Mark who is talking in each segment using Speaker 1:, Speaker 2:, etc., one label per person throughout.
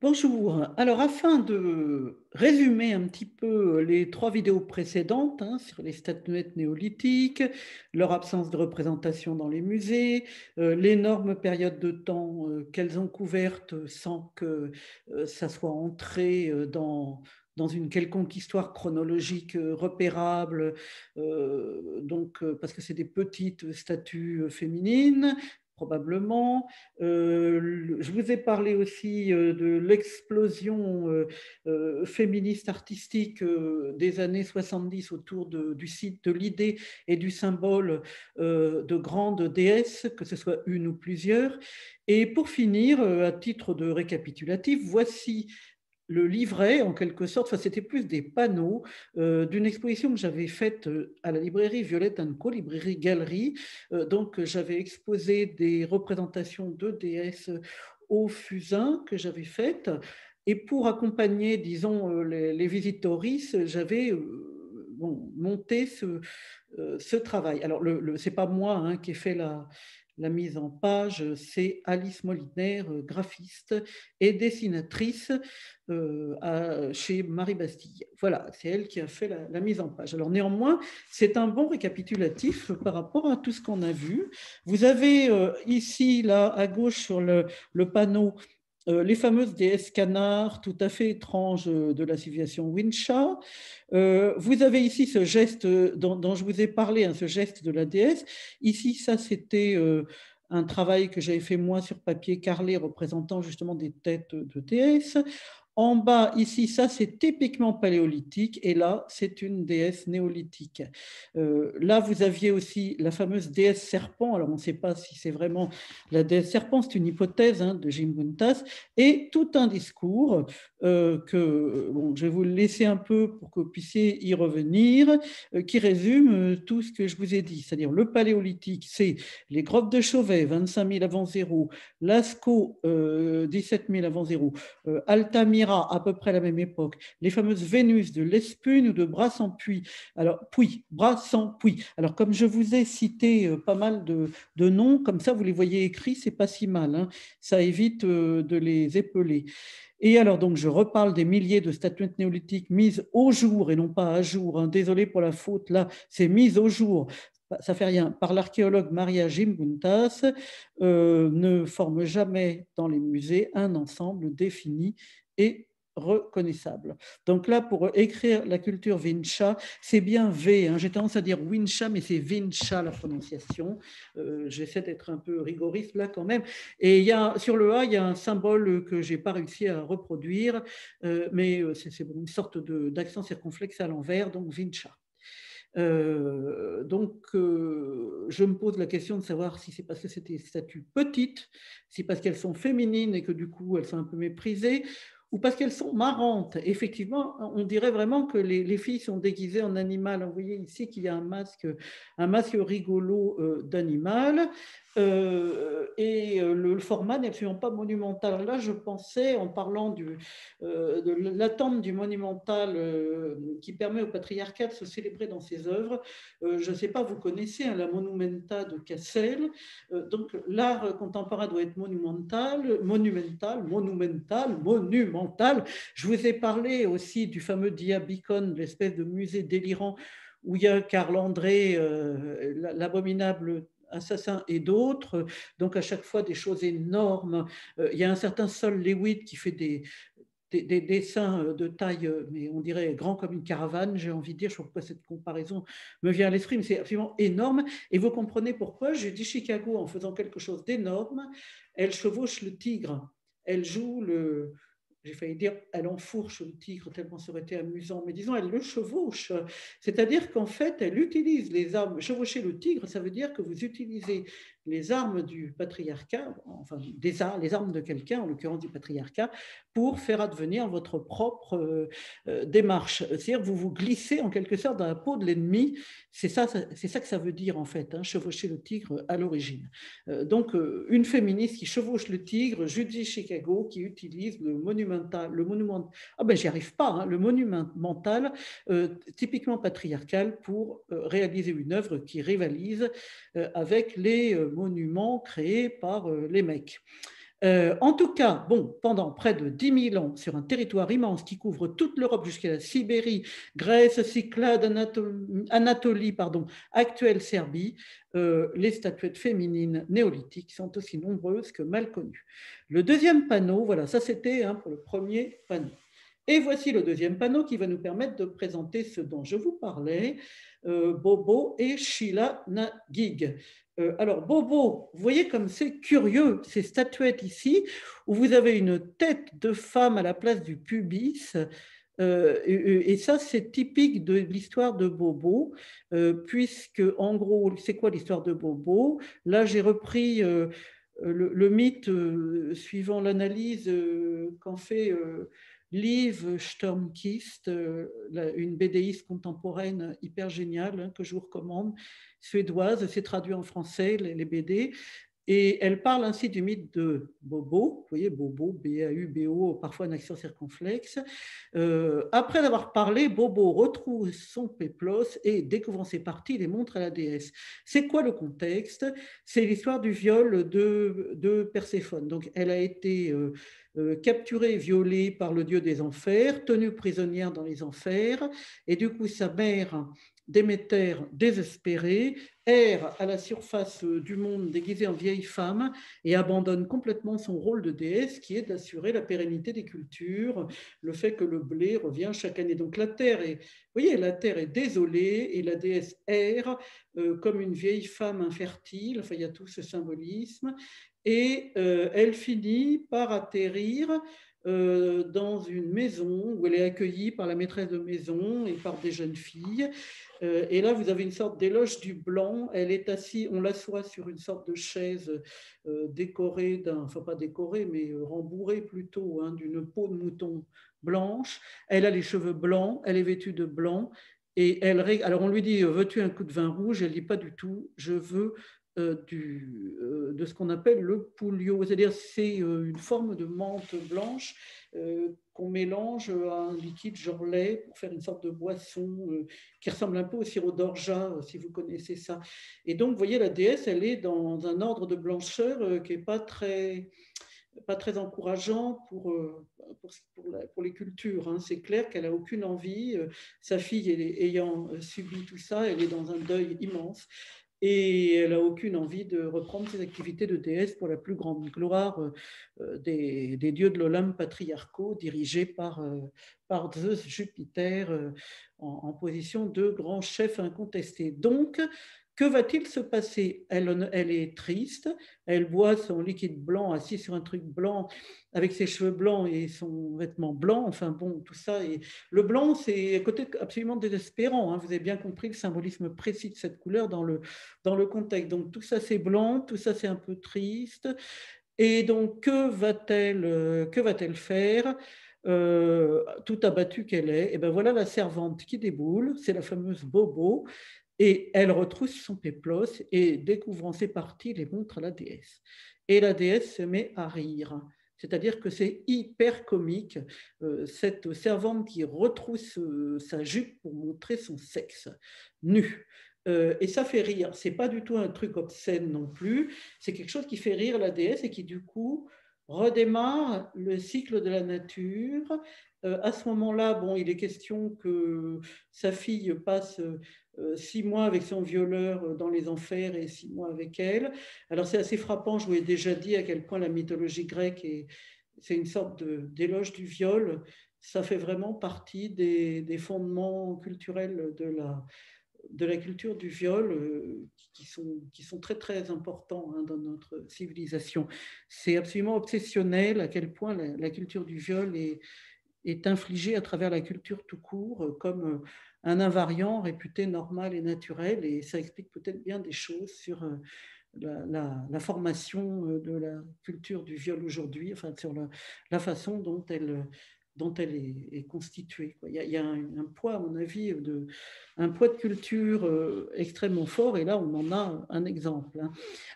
Speaker 1: Bonjour. Alors, afin de résumer un petit peu les trois vidéos précédentes sur les statuettes néolithiques, leur absence de représentation dans les musées, l'énorme période de temps qu'elles ont couverte sans que ça soit entré dans une quelconque histoire chronologique repérable, parce que c'est des petites statues féminines, probablement. Je vous ai parlé aussi de l'explosion féministe artistique des années 70 autour du site de l'idée et du symbole de grandes déesses, que ce soit une ou plusieurs. Et pour finir, à titre de récapitulatif, voici le livret, en quelque sorte, enfin, c'était plus des panneaux d'une exposition que j'avais faite à la librairie Violette & Co, librairie galerie. Donc, j'avais exposé des représentations de déesses au fusain que j'avais faites. Et pour accompagner, disons, les visitoris, j'avais monté ce travail. Alors, c'est pas moi qui ai fait la mise en page, c'est Alice Moliner, graphiste et dessinatrice chez Marie Bastille. Voilà, c'est elle qui a fait la mise en page. Alors néanmoins, c'est un bon récapitulatif par rapport à tout ce qu'on a vu. Vous avez ici, là, à gauche, sur le panneau, les fameuses déesses canards tout à fait étranges de la civilisation Wincha. Vous avez ici ce geste dont je vous ai parlé, ce geste de la déesse. Ici, ça, c'était un travail que j'avais fait moi sur papier carrelé représentant justement des têtes de déesses. En bas, ici, ça, c'est typiquement paléolithique. Et là, c'est une déesse néolithique. Là, vous aviez aussi la fameuse déesse serpent. Alors, on ne sait pas si c'est vraiment la déesse serpent, c'est une hypothèse de Jim Buntas. Et tout un discours je vais vous le laisser un peu pour que vous puissiez y revenir, qui résume tout ce que je vous ai dit. C'est-à-dire, le paléolithique, c'est les grottes de Chauvet, 25 000 avant zéro, Lascaux, 17 000 avant zéro, Altamira, à peu près à la même époque, les fameuses Vénus de l'Espune ou de Brassempouy. Alors, Brassempouy. Alors, comme je vous ai cité pas mal de noms, comme ça, vous les voyez écrits, c'est pas si mal. Ça évite de les épeler. Et alors, donc, je reparle des milliers de statuettes néolithiques mises au jour et non pas à jour. Désolé pour la faute, là, c'est mise au jour. Ça fait rien. Par l'archéologue Maria Gimbutas, ne forme jamais dans les musées un ensemble défini et reconnaissable. Donc là, pour écrire la culture Vincha, c'est bien V. J'ai tendance à dire Wincha, mais c'est Vincha la prononciation. J'essaie d'être un peu rigoriste là quand même. Et sur le A, il y a un symbole que je n'ai pas réussi à reproduire, mais c'est une sorte d'accent circonflexe à l'envers, donc Vincha. Je me pose la question de savoir si c'est parce que c'est des statues petites, si parce qu'elles sont féminines et que du coup elles sont un peu méprisées, ou parce qu'elles sont marrantes. Effectivement, on dirait vraiment que les filles sont déguisées en animal. Vous voyez ici qu'il y a un masque rigolo d'animal. Le format n'est absolument pas monumental. Là, je pensais, en parlant de l'attente du monumental qui permet au patriarcat de se célébrer dans ses œuvres. Je ne sais pas, vous connaissez la Monumenta de Cassel. Donc, l'art contemporain doit être monumental. Je vous ai parlé aussi du fameux Diabicon, l'espèce de musée délirant où il y a Karl André, l'abominable assassin et d'autres, donc à chaque fois des choses énormes. Il y a un certain Sol Lewitt qui fait des dessins de taille, mais on dirait grand comme une caravane, j'ai envie de dire, je ne sais pas pourquoi cette comparaison me vient à l'esprit, mais c'est absolument énorme. Et vous comprenez pourquoi j'ai dit Chicago en faisant quelque chose d'énorme. Elle chevauche le tigre, elle joue j'ai failli dire, elle enfourche le tigre tellement ça aurait été amusant, mais disons, elle le chevauche. C'est-à-dire qu'en fait, elle utilise les armes. Chevaucher le tigre, ça veut dire que vous utilisez les armes du patriarcat, enfin les armes de quelqu'un, en l'occurrence du patriarcat, pour faire advenir votre propre démarche. C'est-à-dire que vous vous glissez en quelque sorte dans la peau de l'ennemi. C'est ça que ça veut dire en fait, chevaucher le tigre à l'origine. Une féministe qui chevauche le tigre, Judy Chicago, qui utilise le j'y arrive pas, le monumental typiquement patriarcal pour réaliser une œuvre qui rivalise avec les monuments créés par les mecs. En tout cas, bon, pendant près de 10 000 ans, sur un territoire immense qui couvre toute l'Europe jusqu'à la Sibérie, Grèce, Cyclade, Anatolie, pardon, actuelle Serbie, les statuettes féminines néolithiques sont aussi nombreuses que mal connues. Le deuxième panneau, voilà, ça c'était pour le premier panneau. Et voici le deuxième panneau qui va nous permettre de présenter ce dont je vous parlais, Bobo et Sheila Nagig. Alors, Bobo, vous voyez comme c'est curieux, ces statuettes ici, où vous avez une tête de femme à la place du pubis. Et ça, c'est typique de l'histoire de Bobo, puisque, en gros, c'est quoi l'histoire de Bobo? Là, j'ai repris le mythe suivant l'analyse qu'en fait Liv Stormquist, une BDiste contemporaine hyper géniale que je vous recommande, suédoise. C'est traduit en français, les BD. Et elle parle ainsi du mythe de Bobo, vous voyez, Bobo, B-A-U-B-O, parfois un accent circonflexe. Après avoir parlé, Bobo retrouve son péplos et, découvrant ses parties, les montre à la déesse. C'est quoi le contexte? C'est l'histoire du viol de Perséphone. Donc, elle a été capturée, violée par le dieu des enfers, tenue prisonnière dans les enfers, et du coup, sa mère, Déméter, désespérée, erre à la surface du monde déguisée en vieille femme et abandonne complètement son rôle de déesse qui est d'assurer la pérennité des cultures, le fait que le blé revient chaque année. Donc la terre est, vous voyez, la terre est désolée et la déesse erre comme une vieille femme infertile. Enfin, il y a tout ce symbolisme. Et elle finit par atterrir dans une maison où elle est accueillie par la maîtresse de maison et par des jeunes filles. Et là, vous avez une sorte d'éloge du blanc. Elle est assise, on l'assoit sur une sorte de chaise décorée enfin pas décorée, mais rembourrée plutôt, d'une peau de mouton blanche. Elle a les cheveux blancs, elle est vêtue de blanc. Et alors on lui dit, veux-tu un coup de vin rouge? Elle dit pas du tout, je veux de ce qu'on appelle le pouliot, c'est-à-dire c'est une forme de menthe blanche qu'on mélange à un liquide genre lait pour faire une sorte de boisson qui ressemble un peu au sirop d'orgeat, si vous connaissez ça. Et donc, vous voyez, la déesse, elle est dans un ordre de blancheur qui n'est pas très encourageant pour les cultures. C'est clair qu'elle n'a aucune envie. Sa fille, ayant subi tout ça, elle est dans un deuil immense. Et elle n'a aucune envie de reprendre ses activités de déesse pour la plus grande gloire des dieux de l'Olympe patriarcaux dirigés par Zeus, Jupiter, en position de grand chef incontesté. Donc, que va-t-il se passer? Elle est triste, elle boit son liquide blanc assis sur un truc blanc avec ses cheveux blancs et son vêtement blanc. Enfin bon, tout ça. Et le blanc, c'est un côté absolument désespérant. Vous avez bien compris le symbolisme précis de cette couleur dans le contexte. Donc tout ça, c'est blanc, tout ça, c'est un peu triste. Et donc, que va-t-elle faire tout abattue qu'elle est? Et ben voilà la servante qui déboule, c'est la fameuse Bobo, et elle retrousse son péplos et, découvrant ses parties, les montre à la déesse. Et la déesse se met à rire. C'est-à-dire que c'est hyper comique, cette servante qui retrousse sa jupe pour montrer son sexe nu. Et ça fait rire. C'est pas du tout un truc obscène non plus. C'est quelque chose qui fait rire la déesse et qui, du coup, redémarre le cycle de la nature. À ce moment-là, bon, il est question que sa fille passe 6 mois avec son violeur dans les enfers et 6 mois avec elle. Alors c'est assez frappant, je vous ai déjà dit à quel point la mythologie grecque c'est une sorte d'éloge du viol. Ça fait vraiment partie des fondements culturels de la culture du viol qui sont très très importants dans notre civilisation. C'est absolument obsessionnel à quel point la culture du viol est infligée à travers la culture tout court comme un invariant réputé normal et naturel, et ça explique peut-être bien des choses sur la formation de la culture du viol aujourd'hui, enfin sur la façon dont elle est constituée. Il y a un poids, à mon avis, un poids de culture extrêmement fort, et là, on en a un exemple.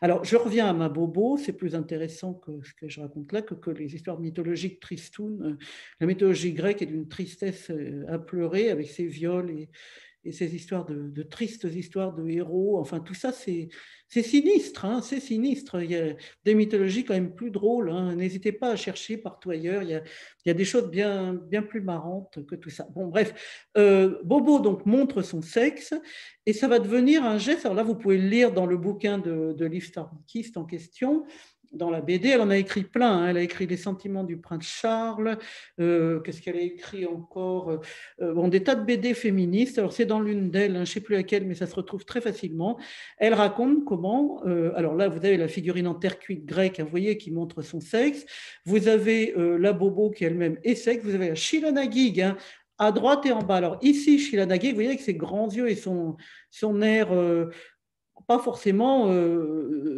Speaker 1: Alors, je reviens à ma Bobo, c'est plus intéressant que ce que je raconte là, que les histoires mythologiques tristounes. La mythologie grecque est d'une tristesse à pleurer, avec ses viols et ces histoires de tristes histoires de héros, enfin tout ça c'est sinistre, hein, c'est sinistre. Il y a des mythologies quand même plus drôles, hein. N'hésitez pas à chercher partout ailleurs, il y a des choses bien plus marrantes que tout ça. Bon, bref, Bobo donc montre son sexe et ça va devenir un geste. Alors là, vous pouvez le lire dans le bouquin de Liv Starkist en question. Dans la BD, elle en a écrit plein, hein. Elle a écrit Les sentiments du prince Charles. Qu'est-ce qu'elle a écrit encore? Bon, des tas de BD féministes. Alors, c'est dans l'une d'elles, hein, je ne sais plus laquelle, mais ça se retrouve très facilement. Elle raconte comment. Alors là, vous avez la figurine en terre cuite grecque, hein, vous voyez, qui montre son sexe. Vous avez la Bobo qui elle-même est sexe. Vous avez la Sheila Naguig, hein, à droite et en bas. Alors, ici, Sheila Naguig, vous voyez, avec ses grands yeux et son air. Pas forcément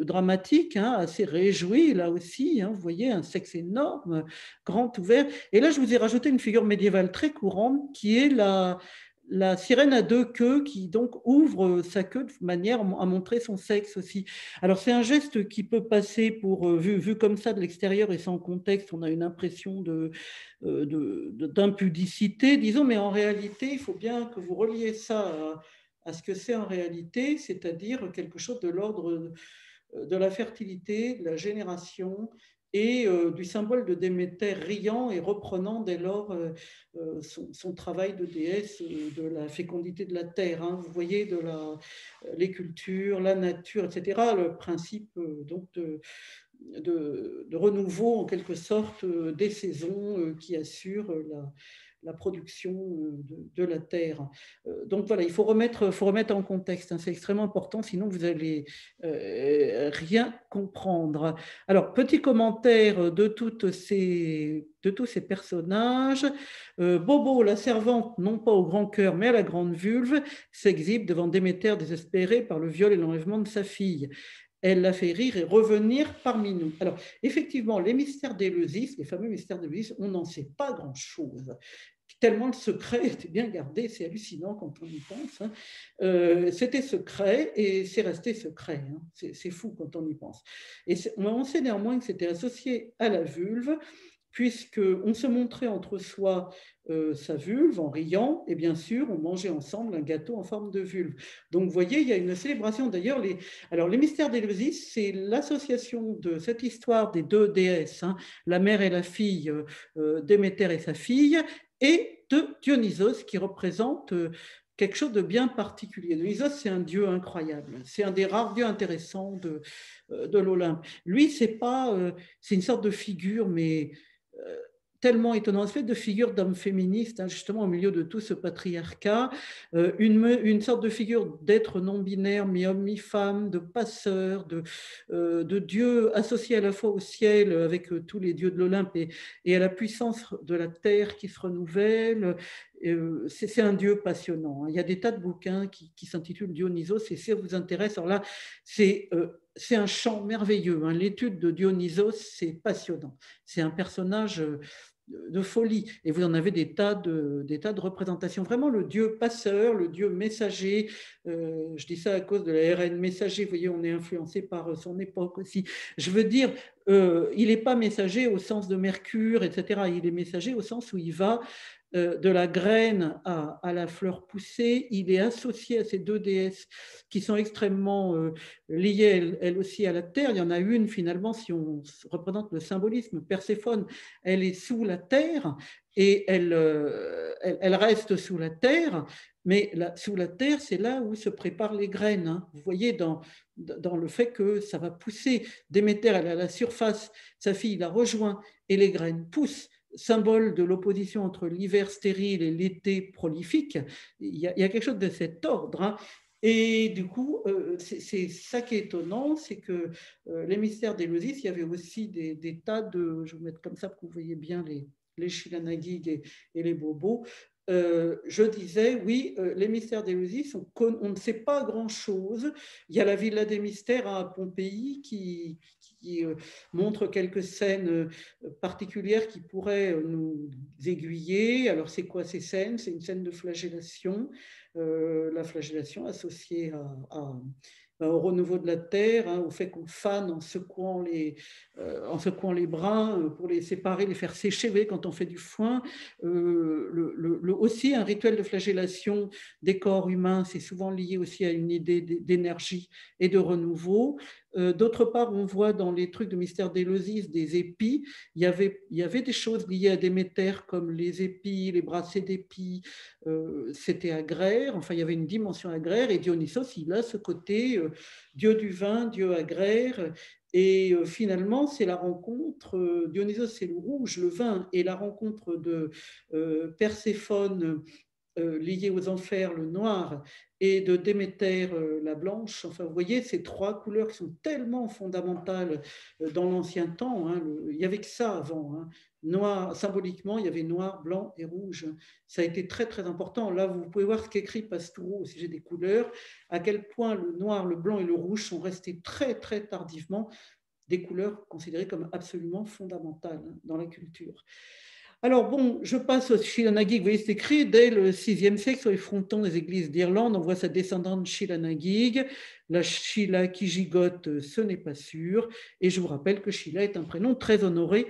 Speaker 1: dramatique, hein, assez réjoui là aussi, hein, vous voyez, un sexe énorme, grand ouvert. Et là, je vous ai rajouté une figure médiévale très courante qui est la sirène à deux queues qui donc ouvre sa queue de manière à montrer son sexe aussi. Alors c'est un geste qui peut passer pour, vu comme ça de l'extérieur et sans contexte, on a une impression d'impudicité, disons, mais en réalité, il faut bien que vous reliez ça à ce que c'est en réalité, c'est-à-dire quelque chose de l'ordre de la fertilité, de la génération et du symbole de Déméter riant et reprenant dès lors son travail de déesse de la fécondité de la terre. Hein. Vous voyez, les cultures, la nature, etc. Le principe donc de renouveau en quelque sorte des saisons qui assurent la production de la terre. Donc voilà, faut remettre en contexte, hein, c'est extrêmement important, sinon vous allez rien comprendre. Alors, petit commentaire de tous ces personnages. Bobo, la servante, non pas au grand cœur, mais à la grande vulve, s'exhibe devant Déméter désespérée par le viol et l'enlèvement de sa fille. Elle l'a fait rire et revenir parmi nous. Alors, effectivement, les mystères d'Éleusis, les fameux mystères d'Éleusis, on n'en sait pas grand-chose. Tellement le secret était bien gardé, c'est hallucinant quand on y pense. Hein. C'était secret et c'est resté secret. Hein. C'est fou quand on y pense. Et on sait néanmoins que c'était associé à la vulve, puisqu'on se montrait entre soi sa vulve en riant, et bien sûr, on mangeait ensemble un gâteau en forme de vulve. Donc, vous voyez, il y a une célébration. D'ailleurs, les mystères d'Éleusis, c'est l'association de cette histoire des deux déesses, hein, la mère et la fille, Déméter et sa fille, et de Dionysos, qui représente quelque chose de bien particulier. Dionysos, c'est un dieu incroyable. C'est un des rares dieux intéressants de l'Olympe. Lui, c'est une sorte de figure, mais tellement étonnant, une espèce de figure d'homme féministe, hein, justement au milieu de tout ce patriarcat, une sorte de figure d'être non-binaire, mi-homme, mi-femme, de passeur, de Dieu associé à la fois au ciel avec tous les dieux de l'Olympe et à la puissance de la terre qui se renouvelle. C'est un Dieu passionnant. Il y a des tas de bouquins qui s'intitulent Dionysos, et si ça vous intéresse, alors là, c'est un chant merveilleux. Hein. L'étude de Dionysos, c'est passionnant. C'est un personnage de folie. Et vous en avez des tas de représentations. Vraiment le dieu passeur, le dieu messager. Je dis ça à cause de la RN messager. Vous voyez, on est influencé par son époque aussi. Je veux dire, il n'est pas messager au sens de Mercure, etc. Il est messager au sens où il va de la graine à la fleur poussée. Il est associé à ces deux déesses qui sont extrêmement liées, elles aussi, à la terre. Il y en a une, finalement, si on représente le symbolisme, Perséphone, elle est sous la terre et elle reste sous la terre, mais sous la terre, c'est là où se préparent les graines. Hein. Vous voyez, dans le fait que ça va pousser. Déméter, elle est à la surface, sa fille la rejoint et les graines poussent, symbole de l'opposition entre l'hiver stérile et l'été prolifique. Il y a quelque chose de cet ordre. Hein. Et du coup, c'est ça qui est étonnant, c'est que les mystères d'Éleusis, il y avait aussi des tas de, je vais vous mettre comme ça pour que vous voyez bien les Shilanagig et les Bobos. Je disais, oui, les mystères d'Éleusis, on ne sait pas grand-chose. Il y a la Villa des mystères à Pompéi qui montre quelques scènes particulières qui pourraient nous aiguiller. Alors, c'est quoi ces scènes? C'est une scène de flagellation, la flagellation associée au renouveau de la terre, hein, au fait qu'on fane en secouant les brins pour les séparer, les faire sécher. Vous voyez, quand on fait du foin, aussi un rituel de flagellation des corps humains, c'est souvent lié aussi à une idée d'énergie et de renouveau. D'autre part, on voit dans les trucs de Mystère d'Éleusis des épis. Il y avait des choses liées à Déméter comme les épis, les bracelets d'épis. C'était agraire. Enfin, il y avait une dimension agraire. Et Dionysos, il a ce côté dieu du vin, dieu agraire. Et finalement, c'est la rencontre. Dionysos, c'est le rouge, le vin, et la rencontre de Perséphone liée aux enfers, le noir, et de Déméter, la blanche. Enfin, vous voyez, ces trois couleurs qui sont tellement fondamentales dans l'ancien temps. Hein, il n'y avait que ça avant. Hein. Noir, symboliquement, il y avait noir, blanc et rouge. Ça a été très, très important. Là, vous pouvez voir ce qu'écrit Pastoureau au sujet des couleurs, à quel point le noir, le blanc et le rouge sont restés très, très tardivement des couleurs considérées comme absolument fondamentales dans la culture. Alors bon, je passe au Shilanagi. Vous voyez, c'est écrit dès le VIe siècle sur les frontons des églises d'Irlande. On voit sa descendante Shilanagig. La Sheila qui gigote, ce n'est pas sûr. Et je vous rappelle que Sheila est un prénom très honoré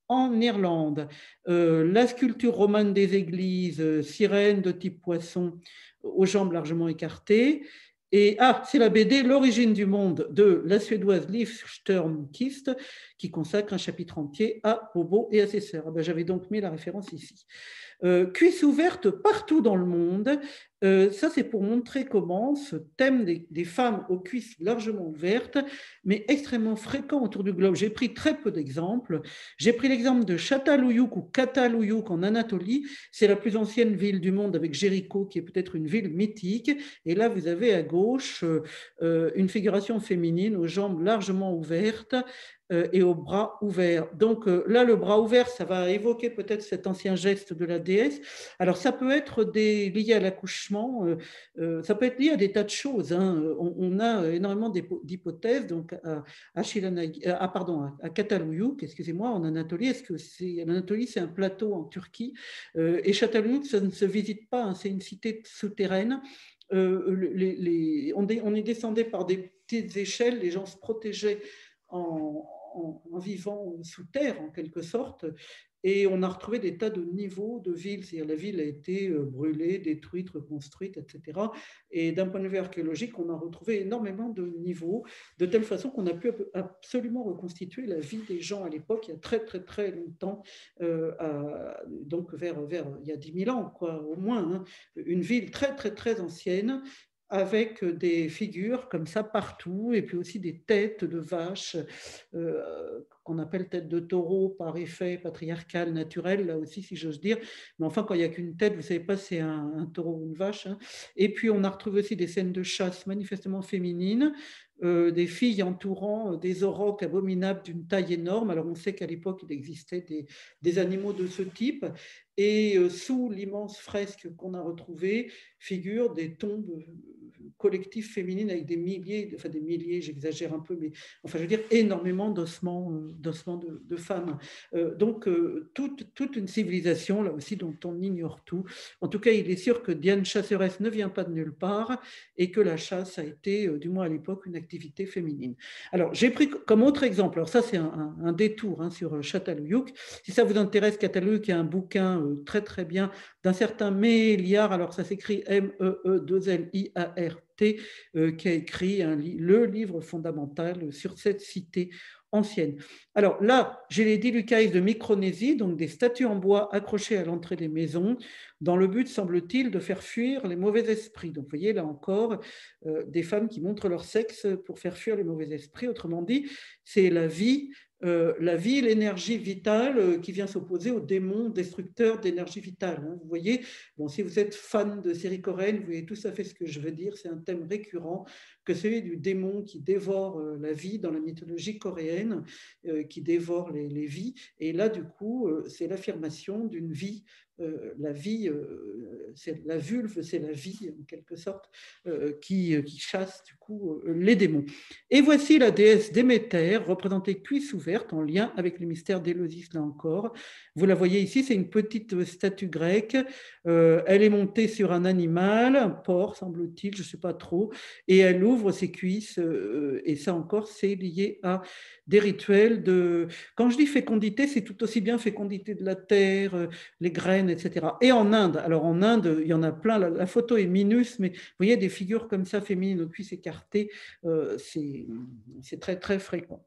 Speaker 1: en Irlande. La sculpture romane des églises, sirène de type poisson, aux jambes largement écartées. Et c'est la BD L'origine du monde de la suédoise Liv Stjernquist qui consacre un chapitre entier à Bobo et à ses sœurs. J'avais donc mis la référence ici. Cuisses ouvertes partout dans le monde. Ça, c'est pour montrer comment ce thème des femmes aux cuisses largement ouvertes, mais extrêmement fréquent autour du globe. J'ai pris très peu d'exemples. J'ai pris l'exemple de Çatalhöyük ou Catalhuyuk en Anatolie. C'est la plus ancienne ville du monde avec Jéricho, qui est peut-être une ville mythique. Et là, vous avez à gauche une figuration féminine aux jambes largement ouvertes et aux bras ouverts. Donc là, le bras ouvert, ça va évoquer peut-être cet ancien geste de la déesse. Alors, ça peut être lié à l'accouchement, ça peut être lié à des tas de choses. Hein. On a énormément d'hypothèses. Donc, à Çatalhöyük, excusez-moi, en Anatolie, l'Anatolie, c'est un plateau en Turquie, et Çatalhöyük, ça ne se visite pas, hein, c'est une cité souterraine. On y descendait par des petites échelles, les gens se protégeaient en vivant sous terre, en quelque sorte. Et on a retrouvé des tas de niveaux de villes, c'est-à-dire la ville a été brûlée, détruite, reconstruite, etc. Et d'un point de vue archéologique, on a retrouvé énormément de niveaux, de telle façon qu'on a pu absolument reconstituer la vie des gens à l'époque, il y a très très très longtemps, donc vers il y a 10 000 ans, quoi, au moins, hein, une ville très très très ancienne, avec des figures comme ça partout, et puis aussi des têtes de vaches qu'on appelle tête de taureau par effet patriarcal naturel, là aussi, si j'ose dire. Mais enfin, quand il n'y a qu'une tête, vous ne savez pas si c'est un taureau ou une vache. Hein. Et puis, on a retrouvé aussi des scènes de chasse manifestement féminines, des filles entourant des aurochs abominables d'une taille énorme. Alors, on sait qu'à l'époque, il existait des animaux de ce type. Et sous l'immense fresque qu'on a retrouvée, figurent des tombes collectives féminines avec des milliers, j'exagère un peu, mais enfin, je veux dire, énormément d'ossements de femmes. Donc, toute une civilisation, là aussi, dont on ignore tout. En tout cas, il est sûr que Diane chasseresse ne vient pas de nulle part et que la chasse a été, du moins à l'époque, une activité féminine. Alors, j'ai pris comme autre exemple, alors ça, c'est un détour hein, sur Çatalhöyük. Si ça vous intéresse, Çatalhöyük, il y a un bouquin très, très bien d'un certain Méliard, alors ça s'écrit Meeliart, qui a écrit le livre fondamental sur cette cité ancienne. Alors là, j'ai les Dilucaïs de Micronésie, donc des statues en bois accrochées à l'entrée des maisons, dans le but, semble-t-il, de faire fuir les mauvais esprits. Donc vous voyez là encore des femmes qui montrent leur sexe pour faire fuir les mauvais esprits. Autrement dit, c'est la vie, l'énergie vitale qui vient s'opposer aux démons destructeurs d'énergie vitale. Hein. Vous voyez, bon, si vous êtes fan de séries coréennes, vous voyez tout à fait ce que je veux dire. C'est un thème récurrent que celui du démon qui dévore la vie dans la mythologie coréenne, qui dévore les vies. Et là, du coup, c'est l'affirmation d'une vie. La vie, c'est la vulve, c'est la vie en quelque sorte, qui chasse du coup les démons. Et voici la déesse Déméter, représentée cuisse ouverte, en lien avec le mystère d'Éleusis, là encore. Vous la voyez ici, c'est une petite statue grecque. Elle est montée sur un animal, un porc, semble-t-il, je ne sais pas trop, et elle ouvre ses cuisses, et ça encore, c'est lié à des rituels de… Quand je dis fécondité, c'est tout aussi bien fécondité de la terre, les graines, etc. Et en Inde, alors en Inde, il y en a plein, la photo est minus, mais vous voyez des figures comme ça, féminines, aux cuisses écartées, c'est très, très fréquent.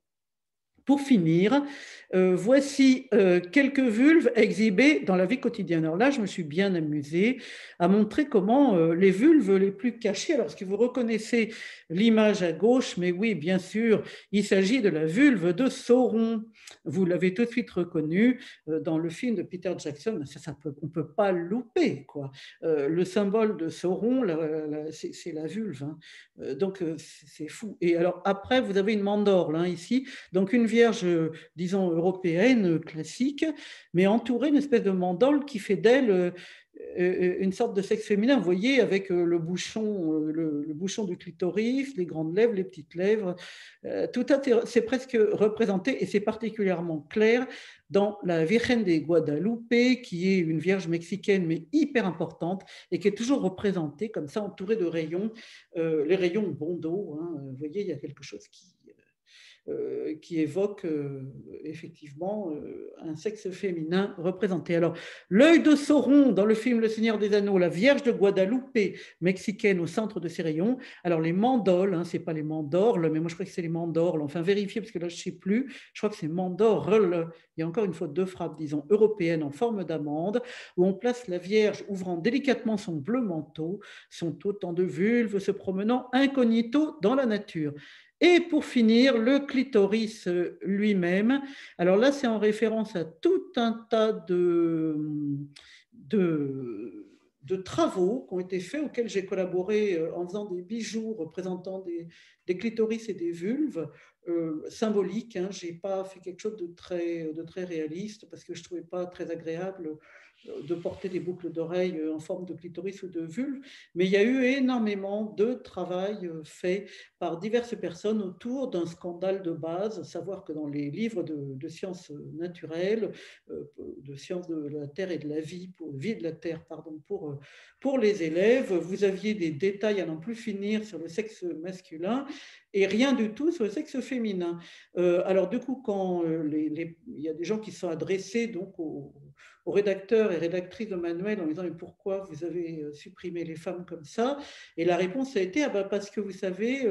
Speaker 1: Pour finir, voici quelques vulves exhibées dans la vie quotidienne. Alors là, je me suis bien amusée à montrer comment les vulves les plus cachées, alors est-ce que vous reconnaissez l'image à gauche, mais oui, bien sûr, il s'agit de la vulve de Sauron. Vous l'avez tout de suite reconnue dans le film de Peter Jackson, on ne peut pas le louper, quoi. Le symbole de Sauron, c'est la vulve, hein. Donc c'est fou. Et alors après, vous avez une mandorle, hein, ici, donc une vierge, disons, européenne, classique, mais entourée d'une espèce de mandorle qui fait d'elle une sorte de sexe féminin, vous voyez, avec le bouchon du clitoris, les grandes lèvres, les petites lèvres, tout c'est presque représenté, et c'est particulièrement clair dans la Virgen de Guadalupe, qui est une vierge mexicaine, mais hyper importante, et qui est toujours représentée comme ça, entourée de rayons, les rayons bandeaux, hein, vous voyez, il y a quelque chose qui évoque effectivement un sexe féminin représenté. Alors, l'œil de Sauron dans le film Le Seigneur des Anneaux, la Vierge de Guadalupe mexicaine au centre de ces rayons. Alors, les mandorles, hein, ce n'est pas les mandorles, mais moi je crois que c'est les mandorles. Enfin, vérifiez parce que là je ne sais plus. Je crois que c'est mandorle. Il y a encore une faute de frappe, disons, européenne en forme d'amande, où on place la Vierge ouvrant délicatement son bleu manteau, sont autant de vulves se promenant incognito dans la nature. Et pour finir, le clitoris lui-même. Alors là, c'est en référence à tout un tas de travaux qui ont été faits, auxquels j'ai collaboré en faisant des bijoux représentant des clitoris et des vulves symboliques, hein. Je n'ai pas fait quelque chose de très réaliste parce que je ne trouvais pas très agréable de porter des boucles d'oreilles en forme de clitoris ou de vulve, mais il y a eu énormément de travail fait par diverses personnes autour d'un scandale de base, savoir que dans les livres de sciences naturelles, de sciences de la Terre et de la vie, vie de la Terre, pardon, pour les élèves, vous aviez des détails à n'en plus finir sur le sexe masculin et rien du tout sur le sexe féminin. Alors du coup, quand il y a des gens qui sont adressés donc aux rédacteurs et rédactrices de manuels en disant mais pourquoi vous avez supprimé les femmes comme ça, et la réponse a été ah ben parce que vous savez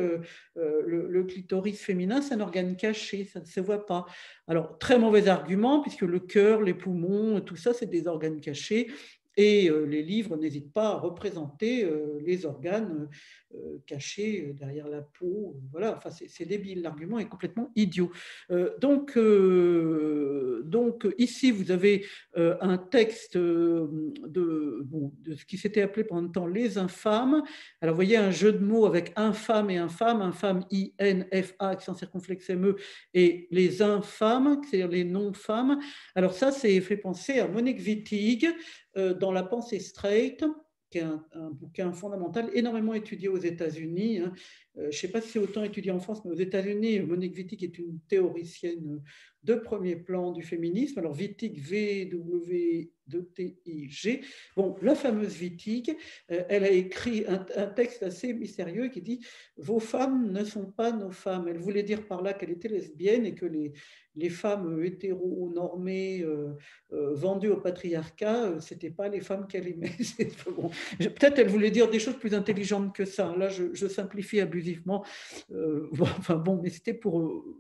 Speaker 1: le clitoris féminin c'est un organe caché, ça ne se voit pas. Alors très mauvais argument puisque le cœur, les poumons, tout ça c'est des organes cachés. Et les livres n'hésitent pas à représenter les organes cachés derrière la peau. Voilà, enfin, c'est débile, l'argument est complètement idiot. Donc ici, vous avez un texte de ce qui s'était appelé pendant le temps les infâmes. Alors, vous voyez un jeu de mots avec infâme et infâme, infâme I-N-F-A, accent circonflexe M-E, et les infâmes, c'est-à-dire les non-femmes. Alors ça, c'est fait penser à Monique Wittig, dans La pensée straight, qui est un bouquin fondamental, énormément étudié aux États-Unis, hein. Je ne sais pas si c'est autant étudié en France, mais aux États-Unis, Monique Wittig est une théoricienne de premier plan du féminisme. Alors Wittig, V-W-T-I-G. Bon, la fameuse Wittig, elle a écrit un texte assez mystérieux qui dit « Vos femmes ne sont pas nos femmes ». Elle voulait dire par là qu'elle était lesbienne et que les femmes hétéro-normées vendues au patriarcat, ce n'étaient pas les femmes qu'elle aimait. Bon, peut-être elle voulait dire des choses plus intelligentes que ça. Là, je simplifie abusivement. Enfin bon, mais c'était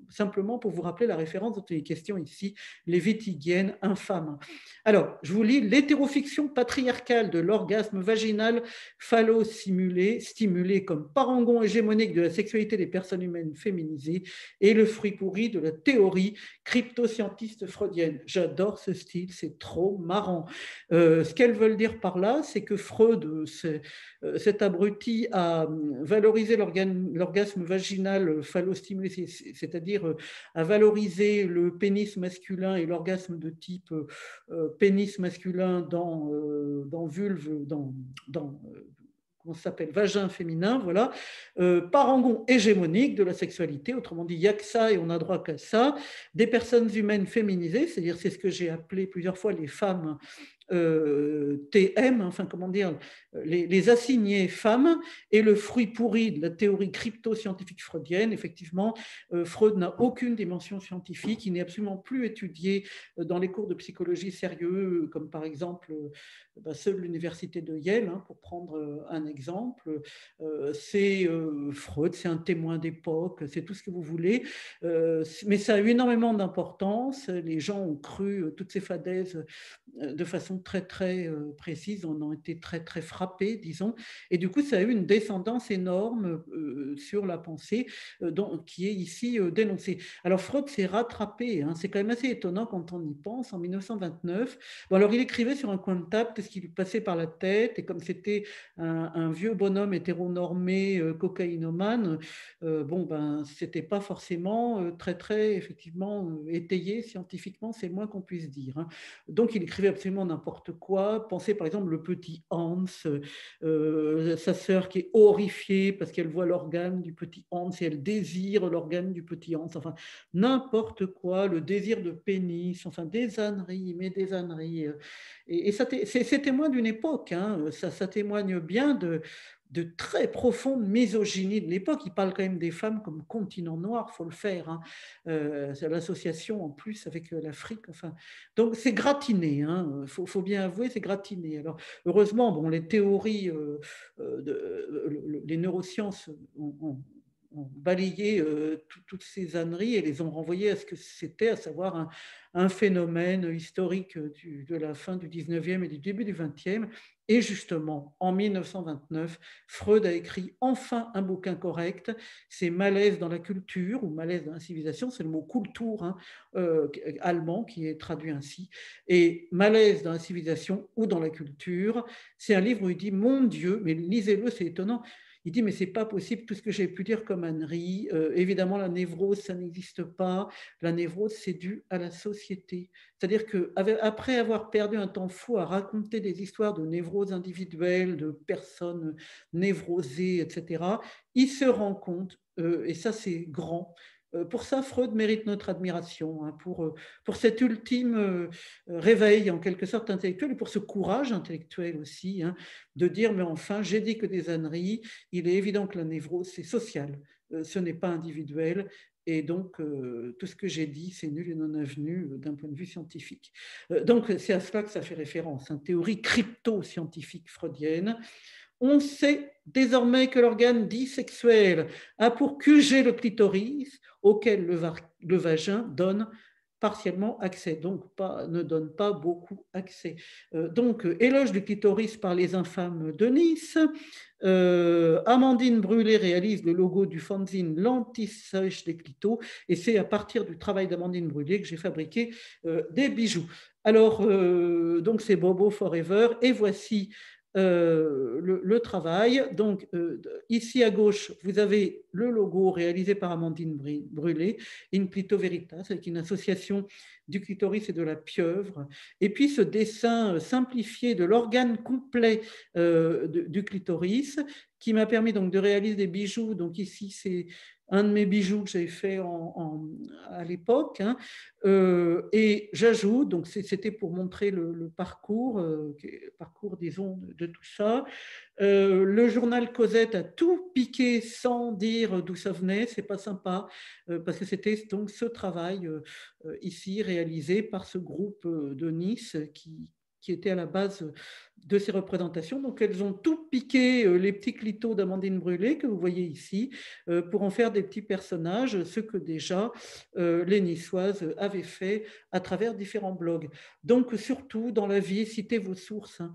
Speaker 1: simplement pour vous rappeler la référence dont il est question ici, les wittigiennes infâmes. Alors, je vous lis l'hétérofiction patriarcale de l'orgasme vaginal phallo-stimulé, stimulé comme parangon hégémonique de la sexualité des personnes humaines féminisées, et le fruit pourri de la théorie crypto-scientiste freudienne. J'adore ce style, c'est trop marrant. Ce qu'elles veulent dire par là, c'est que Freud, cet abruti, a valorisé l'orgasme vaginal phallo-stimulé, c'est-à-dire a valorisé le pénis masculin et l'orgasme de type pénis masculin dans vulve, comment ça s'appelle, vagin féminin, voilà, parangon hégémonique de la sexualité, autrement dit, il n'y a que ça et on n'a droit qu'à ça, des personnes humaines féminisées, c'est-à-dire c'est ce que j'ai appelé plusieurs fois les femmes TM, enfin comment dire, les assignés femmes et le fruit pourri de la théorie crypto-scientifique freudienne. Effectivement, Freud n'a aucune dimension scientifique, il n'est absolument plus étudié dans les cours de psychologie sérieux, comme par exemple ceux de l'université de Yale, hein, pour prendre un exemple. C'est Freud, c'est un témoin d'époque, c'est tout ce que vous voulez, mais ça a eu énormément d'importance. Les gens ont cru toutes ces fadaises de façon très très précise, on a été très très frappés, disons, et du coup ça a eu une descendance énorme sur la pensée qui est ici dénoncée. Alors Freud s'est rattrapé, hein, c'est quand même assez étonnant quand on y pense, en 1929. Bon, alors il écrivait sur un coin de table tout ce qui lui passait par la tête, et comme c'était un vieux bonhomme hétéronormé, cocaïnomane, bon ben c'était pas forcément très très effectivement étayé scientifiquement, c'est le moins qu'on puisse dire, hein. Donc il écrivait absolument n'importe quoi. Pensez par exemple le petit Hans, sa sœur qui est horrifiée parce qu'elle voit l'organe du petit Hans et elle désire l'organe du petit Hans. Enfin, n'importe quoi, le désir de pénis, enfin des âneries, mais des âneries. Et c'est témoin d'une époque, hein. Ça témoigne bien de très profonde misogynie de l'époque. Il parle quand même des femmes comme continent noir, il faut le faire, hein. C'est l'association en plus avec l'Afrique. Enfin, donc c'est gratiné, hein. Faut bien avouer, c'est gratiné. Alors heureusement, bon, les théories, les neurosciences ont balayé toutes ces âneries et les ont renvoyées à ce que c'était, à savoir un phénomène historique de la fin du 19e et du début du 20e. Et justement, en 1929, Freud a écrit enfin un bouquin correct, c'est Malaise dans la culture ou Malaise dans la civilisation, c'est le mot Kultur, hein, allemand qui est traduit ainsi. Et Malaise dans la civilisation ou dans la culture, c'est un livre où il dit, mon Dieu, mais lisez-le, c'est étonnant, il dit, mais c'est pas possible, tout ce que j'ai pu dire comme ânerie. Évidemment, la névrose, ça n'existe pas. La névrose, c'est dû à la société. C'est-à-dire qu'après avoir perdu un temps fou à raconter des histoires de névrose individuelle, de personnes névrosées, etc., il se rend compte, et ça c'est grand, pour ça, Freud mérite notre admiration, hein, pour cet ultime réveil, en quelque sorte, intellectuel, et pour ce courage intellectuel aussi, hein, de dire, mais enfin, j'ai dit que des âneries, il est évident que la névrose, c'est social, ce n'est pas individuel, et donc tout ce que j'ai dit, c'est nul et non avenu d'un point de vue scientifique. Donc c'est à cela que ça fait référence, une théorie crypto-scientifique freudienne. On sait désormais que l'organe dit sexuel a pour QG le clitoris, auquel le vagin donne partiellement accès, donc ne donne pas beaucoup accès. Donc, éloge du clitoris par les infâmes de Nice. Amandine Brûlé réalise le logo du fanzine L'Anti-Sèche des clitos, et c'est à partir du travail d'Amandine Brûlé que j'ai fabriqué des bijoux. Alors, donc c'est Bobo Forever, et voici le travail. Donc, ici à gauche, vous avez le logo réalisé par Amandine Brûlé, In Clito Veritas, avec une association du clitoris et de la pieuvre. Et puis, ce dessin simplifié de l'organe complet du clitoris, qui m'a permis donc de réaliser des bijoux. Donc, ici, c'est un de mes bijoux que j'avais fait à l'époque, hein. Et j'ajoute, donc c'était pour montrer le parcours, parcours disons de tout ça. Le journal Cosette a tout piqué sans dire d'où ça venait, c'est pas sympa, parce que c'était donc ce travail ici réalisé par ce groupe de Nice qui était à la base de ces représentations. Donc elles ont tout piqué, les petits clitos d'Amandine Brûlé que vous voyez ici, pour en faire des petits personnages, ce que déjà les Niçoises avaient fait à travers différents blogs. Donc surtout dans la vie, citez vos sources, hein.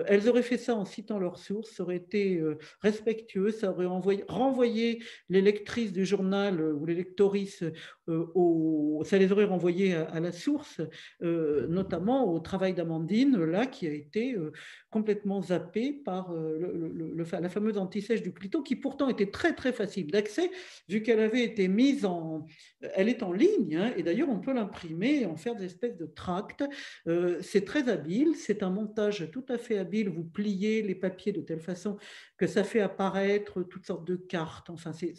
Speaker 1: Elles auraient fait ça en citant leurs sources, ça aurait été respectueux, ça aurait renvoyé les lectrices du journal ou les lectorices, ça les aurait renvoyées à la source, notamment au travail d'Amandine, là, qui a été complètement zappé par la fameuse anti-sèche du clito, qui pourtant était très très facile d'accès, vu qu'elle avait été mise en... Elle est en ligne, hein, et d'ailleurs on peut l'imprimer et en faire des espèces de tracts. C'est très habile, c'est un montage tout à fait habile, vous pliez les papiers de telle façon que ça fait apparaître toutes sortes de cartes, enfin c'est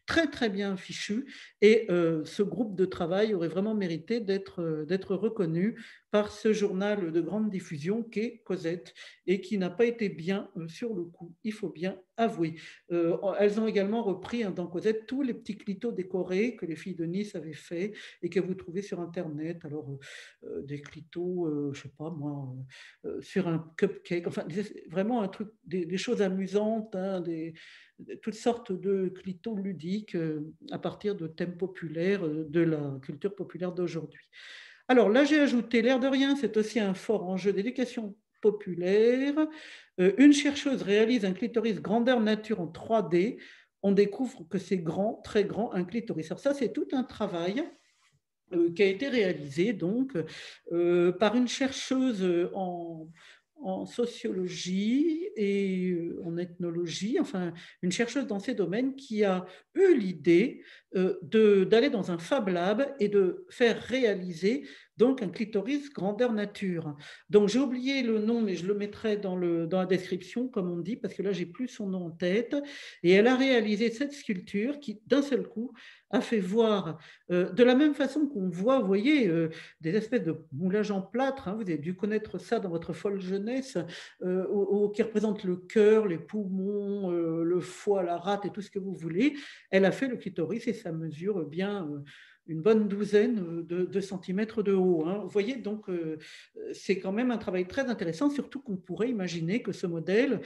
Speaker 1: très très bien fichu, et ce groupe de travail aurait vraiment mérité d'être reconnu par ce journal de grande diffusion qu'est Cosette et qui n'a pas été bien sur le coup, il faut bien avouer. Elles ont également repris dans Cosette tous les petits clitos décorés que les filles de Nice avaient fait et que vous trouvez sur Internet. Alors, des clitos, je ne sais pas moi, sur un cupcake, enfin, vraiment un truc, des choses amusantes, hein, toutes sortes de clitos ludiques à partir de thèmes populaires de la culture populaire d'aujourd'hui. Alors là, j'ai ajouté, l'air de rien, c'est aussi un fort enjeu d'éducation populaire. Une chercheuse réalise un clitoris grandeur nature en 3D. On découvre que c'est grand, très grand, un clitoris. Alors ça, c'est tout un travail qui a été réalisé donc par une chercheuse en sociologie et en ethnologie, enfin une chercheuse dans ces domaines qui a eu l'idée d'aller dans un Fab Lab et de faire réaliser donc un clitoris grandeur nature. Donc j'ai oublié le nom, mais je le mettrai dans la description, comme on dit, parce que là j'ai plus son nom en tête. Et elle a réalisé cette sculpture qui, d'un seul coup, a fait voir de la même façon qu'on voit, vous voyez, des espèces de moulages en plâtre, hein, vous avez dû connaître ça dans votre folle jeunesse, qui représentent le cœur, les poumons, le foie, la rate et tout ce que vous voulez. Elle a fait le clitoris et ça mesure bien une bonne douzaine de centimètres de haut. Hein. Vous voyez, donc c'est quand même un travail très intéressant, surtout qu'on pourrait imaginer que ce modèle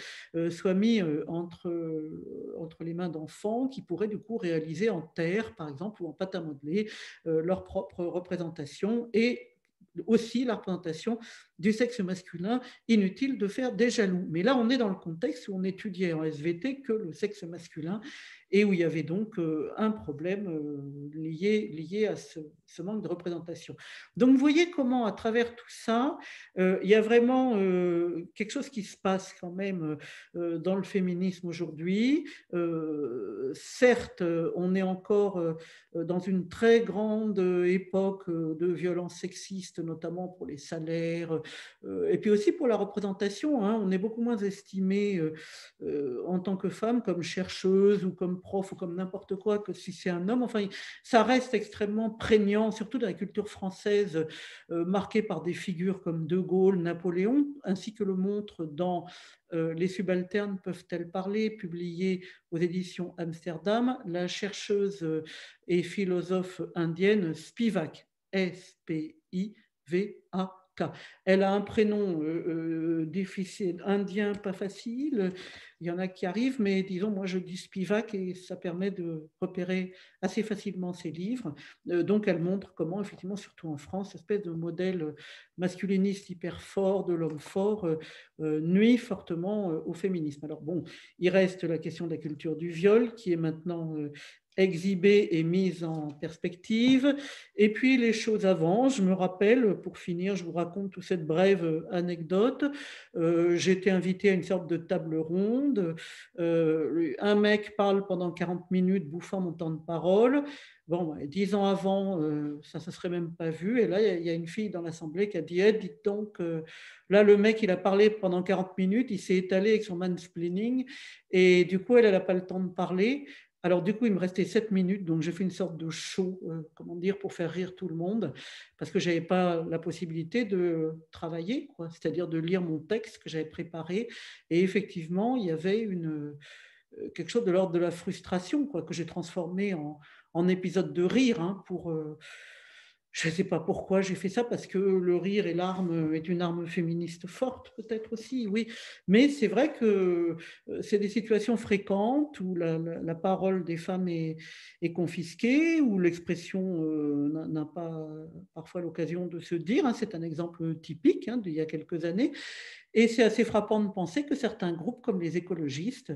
Speaker 1: soit mis entre les mains d'enfants qui pourraient du coup réaliser en terre, par exemple, ou en pâte à modeler, leur propre représentation et aussi la représentation du sexe masculin, inutile de faire des jaloux. Mais là, on est dans le contexte où on étudiait en SVT que le sexe masculin et où il y avait donc un problème lié à ce manque de représentation. Donc, vous voyez comment, à travers tout ça, il y a vraiment quelque chose qui se passe quand même dans le féminisme aujourd'hui. Certes, on est encore dans une très grande époque de violences sexistes, notamment pour les salaires, et puis aussi pour la représentation. Hein. On est beaucoup moins estimé en tant que femme comme chercheuse ou comme prof ou comme n'importe quoi que si c'est un homme. Enfin, ça reste extrêmement prégnant, surtout dans la culture française, marquée par des figures comme De Gaulle, Napoléon, ainsi que le montre dans Les subalternes peuvent-elles parler, publié aux éditions Amsterdam, la chercheuse et philosophe indienne Spivak, S-P-I-V-A-K. Elle a un prénom difficile, indien, pas facile. Il y en a qui arrivent, mais disons, moi je dis Spivak et ça permet de repérer assez facilement ses livres. Donc elle montre comment, effectivement, surtout en France, cette espèce de modèle masculiniste hyper fort de l'homme fort nuit fortement au féminisme. Alors bon, il reste la question de la culture du viol qui est maintenant exhibée et mise en perspective. Et puis les choses avancent. Je me rappelle, pour finir, je vous raconte toute cette brève anecdote. J'ai été invitée à une sorte de table ronde. Un mec parle pendant 40 minutes, bouffant mon temps de parole. Bon, 10 ans avant, ça ne se serait même pas vu. Et là, il y a une fille dans l'Assemblée qui a dit, dites donc, là, le mec, il a parlé pendant 40 minutes, il s'est étalé avec son mansplaining, et du coup, elle n'a pas le temps de parler. Alors, du coup, il me restait 7 minutes, donc j'ai fait une sorte de show, comment dire, pour faire rire tout le monde, parce que je n'avais pas la possibilité de travailler, quoi, c'est-à-dire de lire mon texte que j'avais préparé. Et effectivement, il y avait quelque chose de l'ordre de la frustration, quoi, que j'ai transformé en épisode de rire pour je ne sais pas pourquoi j'ai fait ça, parce que le rire et l'arme est une arme féministe forte, peut-être aussi, oui. Mais c'est vrai que c'est des situations fréquentes où la parole des femmes est confisquée, où l'expression n'a pas parfois l'occasion de se dire. Hein. C'est un exemple typique d'il y a quelques années. Et c'est assez frappant de penser que certains groupes, comme les écologistes,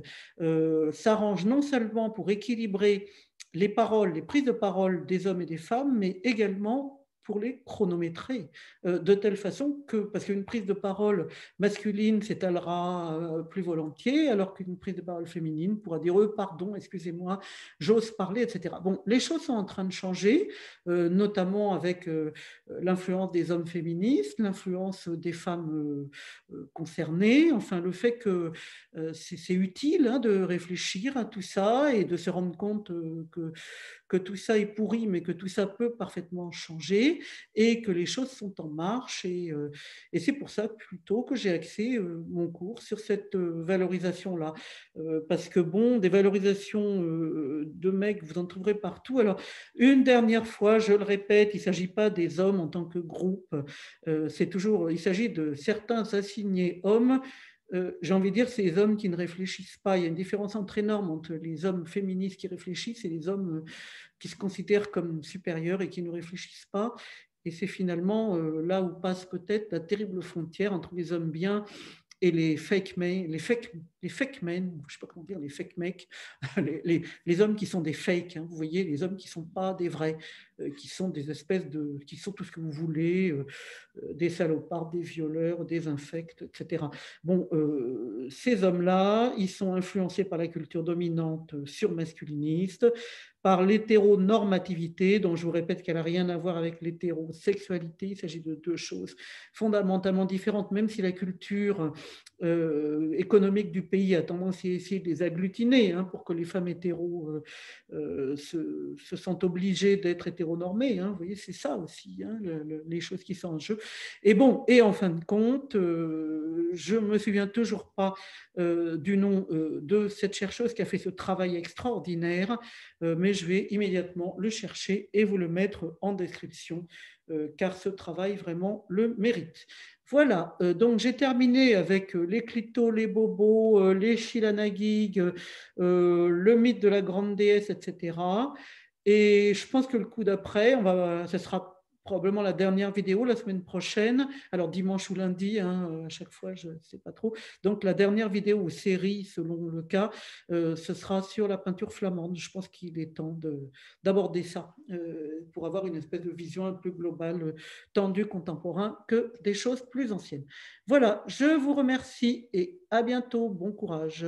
Speaker 1: s'arrangent non seulement pour équilibrer les paroles, les prises de parole des hommes et des femmes, mais également pour les chronométrer, de telle façon que, parce qu'une prise de parole masculine s'étalera plus volontiers, alors qu'une prise de parole féminine pourra dire pardon, excusez-moi, j'ose parler, etc. Bon, les choses sont en train de changer, notamment avec l'influence des hommes féministes, l'influence des femmes concernées, enfin le fait que c'est utile de réfléchir à tout ça et de se rendre compte que tout ça est pourri, mais que tout ça peut parfaitement changer et que les choses sont en marche. Et c'est pour ça plutôt que j'ai axé mon cours sur cette valorisation-là. Parce que bon, des valorisations de mecs, vous en trouverez partout. Alors, une dernière fois, je le répète, il ne s'agit pas des hommes en tant que groupe. C'est toujours, il s'agit de certains assignés hommes. J'ai envie de dire, c'est les hommes qui ne réfléchissent pas. Il y a une différence entre énorme entre les hommes féministes qui réfléchissent et les hommes qui se considèrent comme supérieurs et qui ne réfléchissent pas. Et c'est finalement là où passe peut-être la terrible frontière entre les hommes bien et les fake men, les fake men, je ne sais pas comment dire, les fake mecs, les hommes qui sont des fakes, hein, vous voyez, les hommes qui ne sont pas des vrais, qui sont des espèces de, qui sont tout ce que vous voulez, des salopards, des violeurs, des infects, etc. Bon, ces hommes-là, ils sont influencés par la culture dominante surmasculiniste, par l'hétéronormativité, dont je vous répète qu'elle n'a rien à voir avec l'hétérosexualité. Il s'agit de deux choses fondamentalement différentes, même si la culture économique du pays a tendance à essayer de les agglutiner hein, pour que les femmes hétéros se sentent obligées d'être hétéronormées. Hein. Vous voyez, c'est ça aussi, hein, les choses qui sont en jeu. Et bon, et en fin de compte, je ne me souviens toujours pas du nom de cette chercheuse qui a fait ce travail extraordinaire, mais je vais immédiatement le chercher et vous le mettre en description, car ce travail vraiment le mérite. Voilà, donc j'ai terminé avec les clitos, les bobos, les shilanagig, le mythe de la grande déesse, etc. Et je pense que le coup d'après, ce sera probablement la dernière vidéo la semaine prochaine. Alors dimanche ou lundi, hein, à chaque fois, je ne sais pas trop. Donc la dernière vidéo ou série, selon le cas, ce sera sur la peinture flamande. Je pense qu'il est temps d'aborder ça pour avoir une espèce de vision un peu globale, tant du contemporain que des choses plus anciennes. Voilà, je vous remercie et à bientôt. Bon courage.